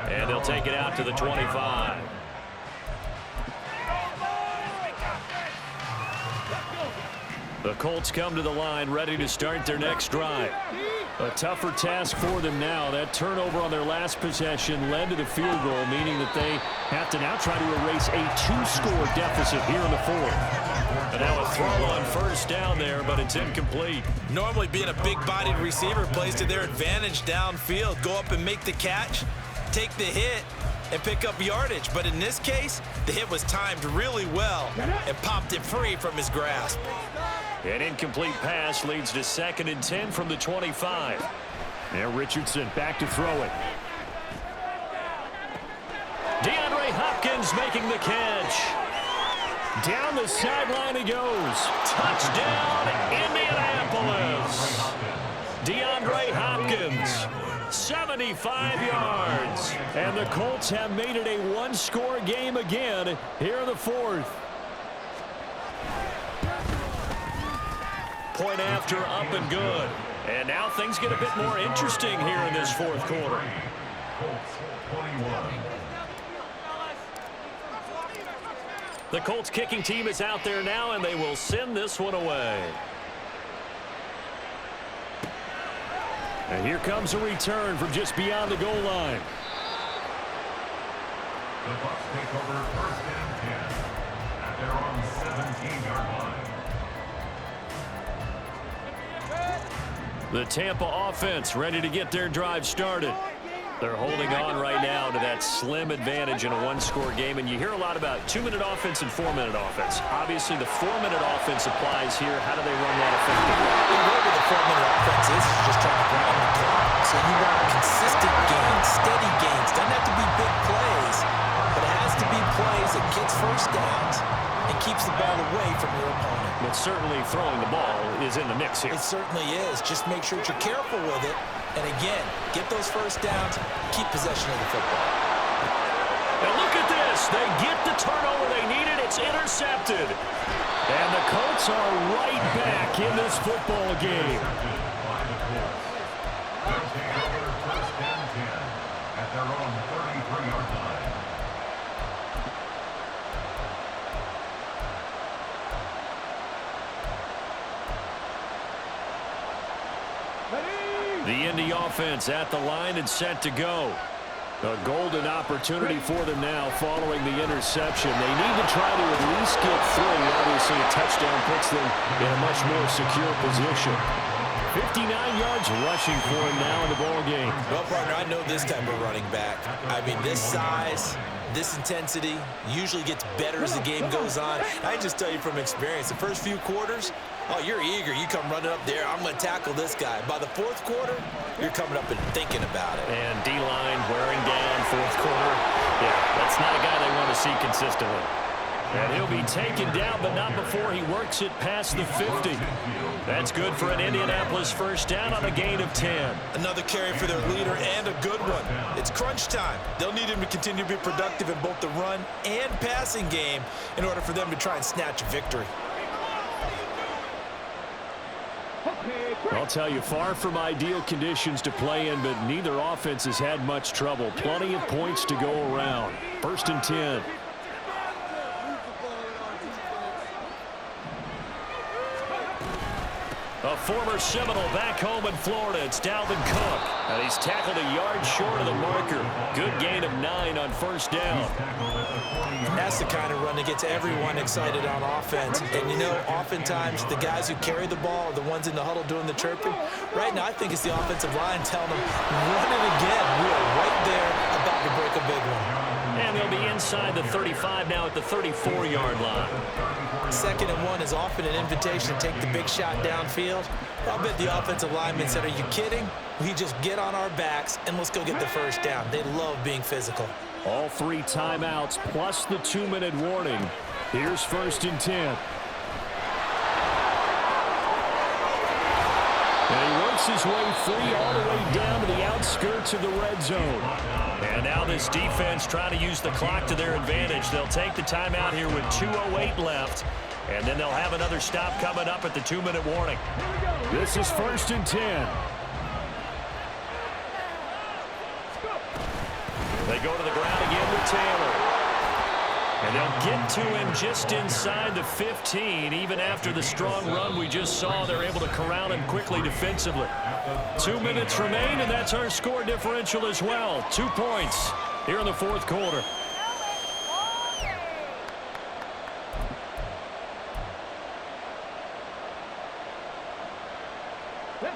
Speaker 1: And they'll take it out to the 25. The Colts come to the line ready to start their next drive. A tougher task for them now. That turnover on their last possession led to the field goal, meaning that they have to now try to erase a 2-score deficit here in the fourth. And now a throw on first down there, but it's incomplete.
Speaker 3: Normally being a big-bodied receiver plays to their advantage downfield. Go up and make the catch, take the hit, and pick up yardage. But in this case, the hit was timed really well and popped it free from his grasp.
Speaker 1: An incomplete pass leads to 2nd and 10 from the 25. Now Richardson back to throw it. DeAndre Hopkins making the catch. Down the sideline he goes. Touchdown, Indianapolis. DeAndre Hopkins, 75 yards. And the Colts have made it a 1-score game again here in the fourth. Point after, up and good. And now things get a bit more interesting here in this fourth quarter. The Colts kicking team is out there now, and they will send this one away. And here comes a return from just beyond the goal line.
Speaker 2: The Bucs take over 1st and 10 at their own 17-yard line.
Speaker 1: The Tampa offense ready to get their drive started. They're holding on right now to that slim advantage in a 1-score game, and you hear a lot about 2-minute offense and 4-minute offense. Obviously, the 4-minute offense applies here. How do they run that effectively?
Speaker 3: Whatever the 4-minute offense is just trying to grind the clock. So you want consistent gains, steady gains. Doesn't have to be big plays, but it has to be plays that gets first downs and keeps the ball away from your opponent.
Speaker 1: But certainly throwing the ball is in the mix here.
Speaker 3: It certainly is. Just make sure that you're careful with it. And again, get those first downs, keep possession of the football.
Speaker 1: And look at this. They get the turnover they needed. It's intercepted. And the Colts are right back in this football game.
Speaker 2: They'll take over 1st and 10 at their own 33-yard line.
Speaker 1: The Indy offense at the line and set to go. A golden opportunity for them now following the interception. They need to try to at least get 3. Obviously, a touchdown puts them in a much more secure position. 59 yards rushing for him now in the ball game.
Speaker 3: Well, partner, I know this type of running back. I mean, this size, this intensity usually gets better as the game goes on. I just tell you from experience, the first few quarters, oh, you're eager. You come running up there. I'm going to tackle this guy. By the fourth quarter, you're coming up and thinking about it.
Speaker 1: And D-line wearing down fourth quarter. Yeah, that's not a guy they want to see consistently. And he'll be taken down, but not before he works it past the 50. That's good for an Indianapolis first down on a gain of 10.
Speaker 3: Another carry for their leader and a good one. It's crunch time. They'll need him to continue to be productive in both the run and passing game in order for them to try and snatch a victory.
Speaker 1: I'll tell you, far from ideal conditions to play in, but neither offense has had much trouble. Plenty of points to go around. 1st and 10. A former Seminole back home in Florida. It's Dalvin Cook. And he's tackled a yard short of the marker. Good gain of 9 on first down.
Speaker 3: That's the kind of run that gets everyone excited on offense. And, you know, oftentimes the guys who carry the ball are the ones in the huddle doing the chirping. Right now, I think it's the offensive line telling them, run it again. We are right there about to break a big one.
Speaker 1: And they'll be inside the 35 now at the 34-yard line.
Speaker 3: 2nd and 1 is often an invitation to take the big shot downfield. I'll bet the offensive lineman said, are you kidding? We just get on our backs and let's go get the first down. They love being physical.
Speaker 1: All 3 timeouts plus the 2-minute warning. Here's 1st and 10. And he works his way free all the way down to the outskirts of the red zone. And now this defense trying to use the clock to their advantage. They'll take the timeout here with 2:08 left. And then they'll have another stop coming up at the 2-minute warning. This is 1st and 10. They go to the ground again with Taylor. And they'll get to him just inside the 15. Even after the strong run we just saw, they're able to corral him quickly defensively. 2 minutes remain, and that's our score differential as well. 2 points here in the fourth quarter.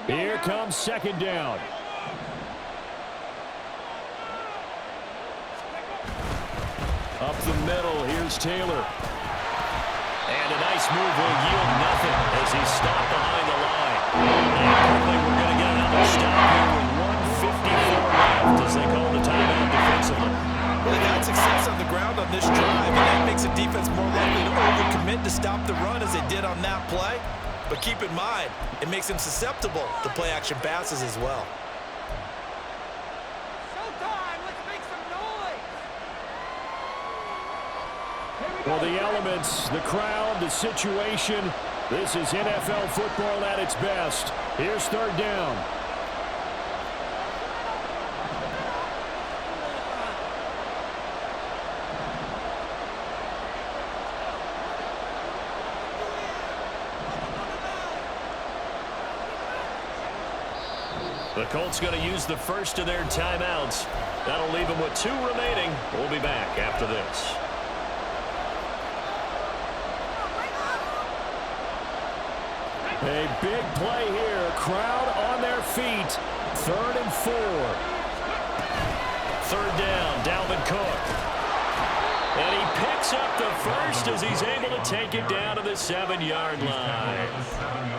Speaker 1: Here comes second down. Up the middle, here's Taylor. And a nice move will yield nothing as he's stopped behind the line. And quickly we're going to get another stop here with 1:54 left as they call the timeout defensively.
Speaker 3: Well, they've had success on the ground on this drive, and that makes the defense more likely to overcommit to stop the run as they did on that play. But keep in mind, it makes them susceptible to play-action passes as well.
Speaker 1: Well, the elements, the crowd, the situation, this is NFL football at its best. Here's third down. The Colts going to use the first of their timeouts. That'll leave them with 2 remaining. We'll be back after this. A big play here. Crowd on their feet. 3rd and 4. Third down, Dalvin Cook. And he picks up the first as he's able to take it down to the 7-yard line.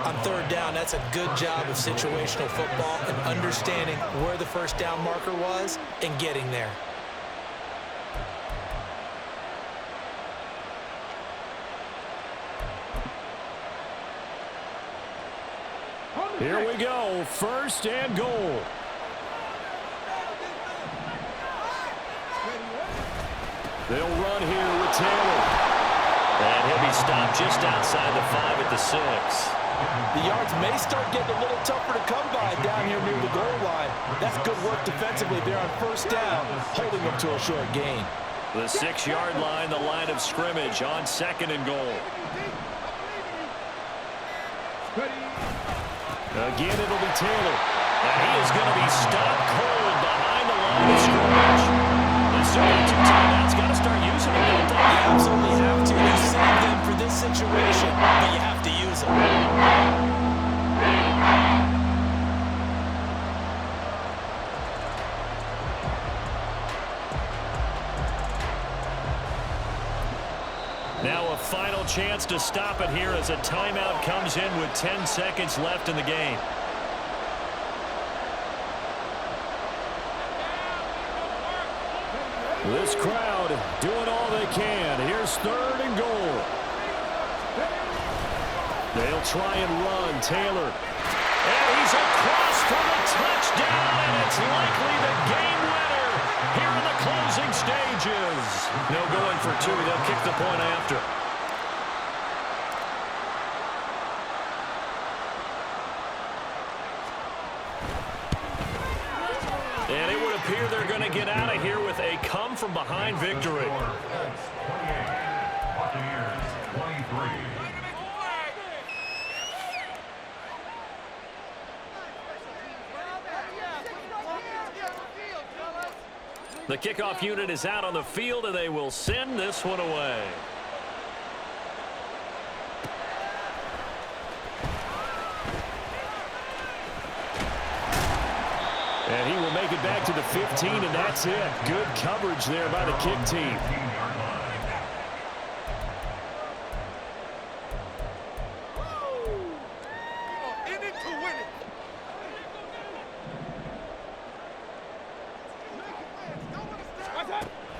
Speaker 3: On third down, that's a good job of situational football and understanding where the first down marker was and getting there.
Speaker 1: Here we go, 1st and goal. They'll run here with Taylor. And he'll be stopped just outside the 5 at the 6.
Speaker 3: The yards may start getting a little tougher to come by down here near the goal line. That's good work defensively there on first down, holding them to a short gain.
Speaker 1: The 6-yard line, the line of scrimmage on 2nd and goal. Again, it'll be Taylor. And he is going to be stopped cold behind the line of scrimmage. There's only 2 timeouts. Got to start using them, don't they?
Speaker 3: You absolutely have to. You save them for this situation, but you have to use them.
Speaker 1: Now a final chance to stop it here as a timeout comes in with 10 seconds left in the game. This crowd doing all they can. Here's 3rd and goal. They'll try and run. Taylor. And he's across for the touchdown, and it's likely the game winner here in the closing stages. No going for 2. They'll kick the point after. And it would appear they're going to get out of here with a come-from-behind victory.
Speaker 2: Buccaneers 23.
Speaker 1: The kickoff unit is out on the field, and they will send this one away. And he will make it back to the 15, and that's it. Good coverage there by the kick team.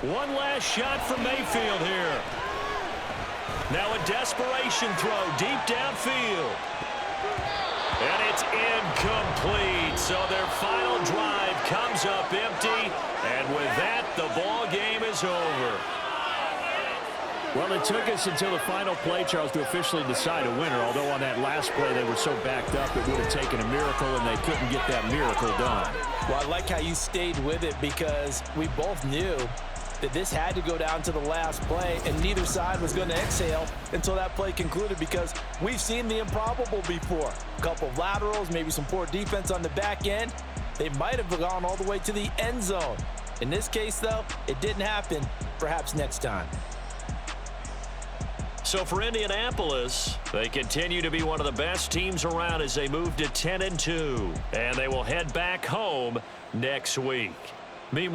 Speaker 1: One last shot from Mayfield here. Now a desperation throw deep downfield. And it's incomplete. So their final drive comes up empty. And with that, the ball game is over. Well, it took us until the final play, Charles, to officially decide a winner. Although on that last play they were so backed up it would have taken a miracle, and they couldn't get that miracle done.
Speaker 3: Well, I like how you stayed with it because we both knew that this had to go down to the last play, and neither side was going to exhale until that play concluded, because we've seen the improbable before. A couple of laterals, maybe some poor defense on the back end. They might have gone all the way to the end zone. In this case, though, it didn't happen. Perhaps next time.
Speaker 1: So for Indianapolis, they continue to be one of the best teams around as they move to 10-2, and they will head back home next week. Meanwhile,